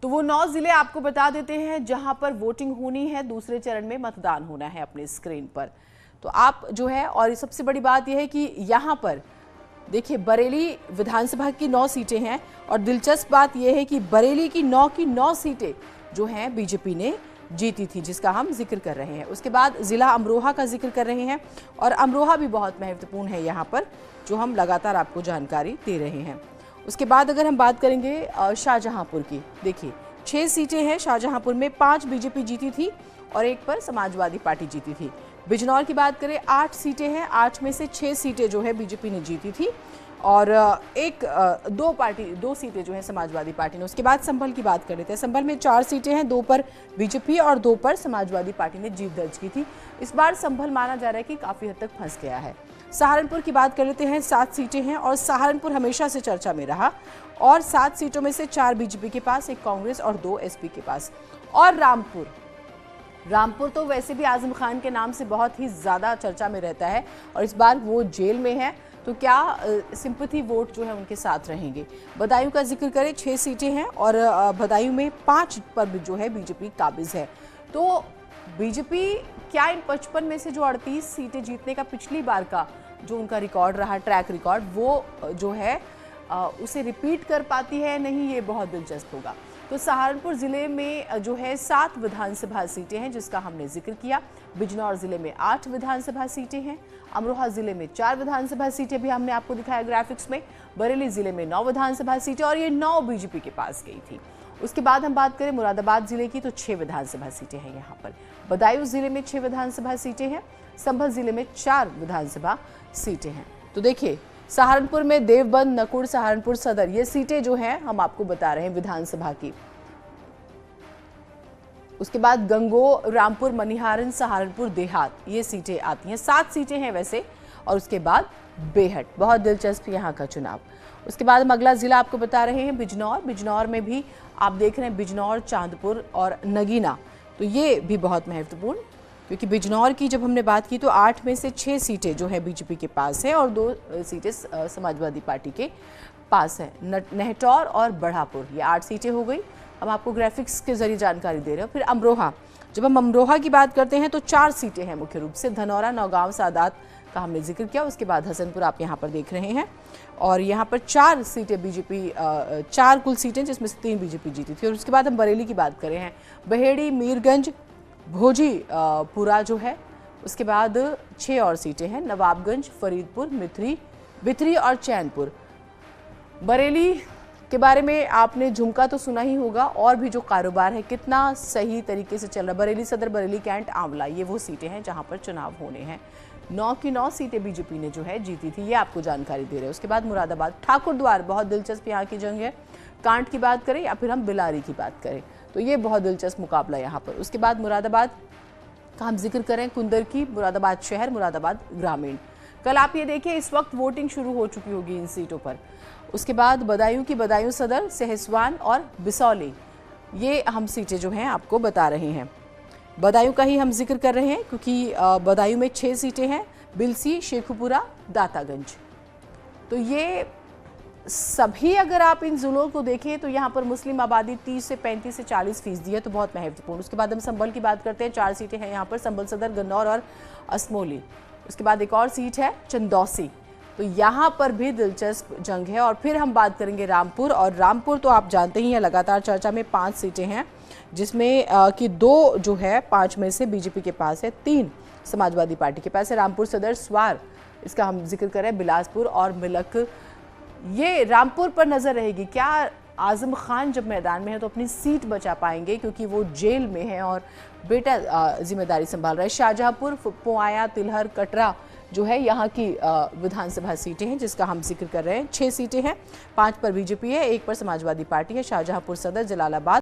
तो वो 9 जिले आपको बता देते हैं जहां पर वोटिंग होनी है, दूसरे चरण में मतदान होना है अपने स्क्रीन पर। तो आप जो है, और सबसे बड़ी बात यह है कि यहाँ पर देखिए बरेली विधानसभा की 9 सीटें हैं और दिलचस्प बात यह है कि बरेली की 9 सीटें जो हैं बीजेपी ने जीती थी, जिसका हम जिक्र कर रहे हैं। उसके बाद जिला अमरोहा का जिक्र कर रहे हैं और अमरोहा भी बहुत महत्वपूर्ण है यहाँ पर, जो हम लगातार आपको जानकारी दे रहे हैं। उसके बाद अगर हम बात करेंगे शाहजहांपुर की, देखिए 6 सीटें हैं शाहजहांपुर में, 5 बीजेपी जीती थी और 1 पर समाजवादी पार्टी जीती थी। बिजनौर की बात करें 8 सीटें हैं, 8 में से 6 सीटें जो है बीजेपी ने जीती थी और 2 सीटें जो है समाजवादी पार्टी ने। उसके बाद संभल की बात कर लेते हैं। संभल में 4 सीटें हैं, 2 पर बीजेपी और 2 पर समाजवादी पार्टी ने जीत दर्ज की थी। इस बार संभल माना जा रहा है कि काफ़ी हद तक फंस गया है। सहारनपुर की बात कर लेते हैं, 7 सीटें हैं और सहारनपुर हमेशा से चर्चा में रहा और 7 सीटों में से 4 बीजेपी के पास, 1 कांग्रेस और 2 एसपी के पास। और रामपुर तो वैसे भी आजम खान के नाम से बहुत ही ज़्यादा चर्चा में रहता है और इस बार वो जेल में है, तो क्या सिंपैथी वोट जो है उनके साथ रहेंगे। बदायूं का जिक्र करें, 6 सीटें हैं और बदायूं में 5 पर जो है बीजेपी काबिज है। तो बीजेपी क्या इन 55 में से जो 38 सीटें जीतने का पिछली बार का जो उनका रिकॉर्ड रहा, ट्रैक रिकॉर्ड, वो जो है उसे रिपीट कर पाती है? नहीं, ये बहुत दिलचस्प होगा। तो सहारनपुर जिले में जो है 7 विधानसभा सीटें हैं, जिसका हमने जिक्र किया। बिजनौर जिले में 8 विधानसभा सीटें हैं। अमरोहा जिले में 4 विधानसभा सीटें भी हमने आपको दिखाया ग्राफिक्स में। बरेली जिले में 9 विधानसभा सीटें और ये 9 बीजेपी के पास गई थी। उसके बाद हम बात करें मुरादाबाद जिले की, तो 6 विधानसभा सीटें हैं यहाँ पर। बदायूं जिले में 6 विधानसभा सीटें हैं। संभल जिले में 4 विधानसभा सीटें हैं। तो देखिए सहारनपुर में देवबंद, नकुड़, सहारनपुर सदर, ये सीटें जो हैं हम आपको बता रहे हैं विधानसभा की। उसके बाद गंगो, रामपुर, मनिहारन, सहारनपुर देहात, ये सीटें आती हैं। 7 सीटें हैं वैसे। और उसके बाद बेहट, बहुत दिलचस्प यहाँ का चुनाव। उसके बाद हम अगला जिला आपको बता रहे हैं बिजनौर। बिजनौर में भी आप देख रहे हैं बिजनौर, चांदपुर और नगीना, तो ये भी बहुत महत्वपूर्ण, क्योंकि बिजनौर की जब हमने बात की तो 8 में से 6 सीटें जो है बीजेपी के पास है और 2 सीटें समाजवादी पार्टी के पास है। नेहटौर और बढ़ापुर, ये 8 सीटें हो गई। हम आपको ग्राफिक्स के जरिए जानकारी दे रहे हैं। फिर अमरोहा, जब हम अमरोहा की बात करते हैं तो 4 सीटें हैं मुख्य रूप से। धनौरा, नौगांव, सादात का हमने जिक्र किया। उसके बाद हसनपुर आप यहाँ पर देख रहे हैं और यहाँ पर 4 सीटें बीजेपी, 4 कुल सीटें जिसमें से 3 बीजेपी जीती थी। और उसके बाद हम बरेली की बात कर रहे हैं, बहेड़ी, मीरगंज, भोजीपुरा जो है। उसके बाद 6 और सीटें हैं, नवाबगंज, फरीदपुर, बिथरी और चैनपुर। बरेली के बारे में आपने झुमका तो सुना ही होगा, और भी जो कारोबार है कितना सही तरीके से चल रहा है। बरेली सदर, बरेली कैंट, आंवला, ये वो सीटें हैं जहां पर चुनाव होने हैं। 9 की 9 सीटें बीजेपी ने जो है जीती थी, ये आपको जानकारी दे रहे हैं। उसके बाद मुरादाबाद, ठाकुरद्वार, बहुत दिलचस्प यहाँ की जंग है। कांट की बात करें या फिर हम बिलारी की बात करें तो ये बहुत दिलचस्प मुकाबला यहाँ पर। उसके बाद मुरादाबाद का हम जिक्र करें, कुंदर की, मुरादाबाद शहर, मुरादाबाद ग्रामीण। कल आप ये देखिए इस वक्त वोटिंग शुरू हो चुकी होगी इन सीटों पर। उसके बाद बदायूं की, बदायूं सदर, सहसवान और बिसौली, ये हम सीटें जो हैं आपको बता रहे हैं। बदायूं का ही हम जिक्र कर रहे हैं क्योंकि बदायूं में 6 सीटें हैं, बिलसी, शेखुपुरा, दातागंज। तो ये सभी, अगर आप इन जिलों को देखें तो यहाँ पर मुस्लिम आबादी 30 से 35 से 40% है, तो बहुत महत्वपूर्ण। उसके बाद हम संभल की बात करते हैं, 4 सीटें हैं यहाँ पर, संभल सदर, गन्नौर और असमोली। उसके बाद एक और सीट है चंदौसी, तो यहाँ पर भी दिलचस्प जंग है। और फिर हम बात करेंगे रामपुर, और रामपुर तो आप जानते ही हैं लगातार चर्चा में, 5 सीटें हैं जिसमें कि 2 जो है 5 में से बीजेपी के पास है, 3 समाजवादी पार्टी के पास है। रामपुर सदर, स्वार, इसका हम जिक्र करें, बिलासपुर और मिलक, ये रामपुर पर नजर रहेगी। क्या आजम खान जब मैदान में है तो अपनी सीट बचा पाएंगे, क्योंकि वो जेल में है और बेटा जिम्मेदारी संभाल रहा है। शाहजहांपुर, पोआया, तिलहर, कटरा जो है यहाँ की विधानसभा सीटें हैं जिसका हम जिक्र कर रहे हैं। 6 सीटें हैं, 5 पर बीजेपी है, 1 पर समाजवादी पार्टी है। शाहजहांपुर सदर, जलालाबाद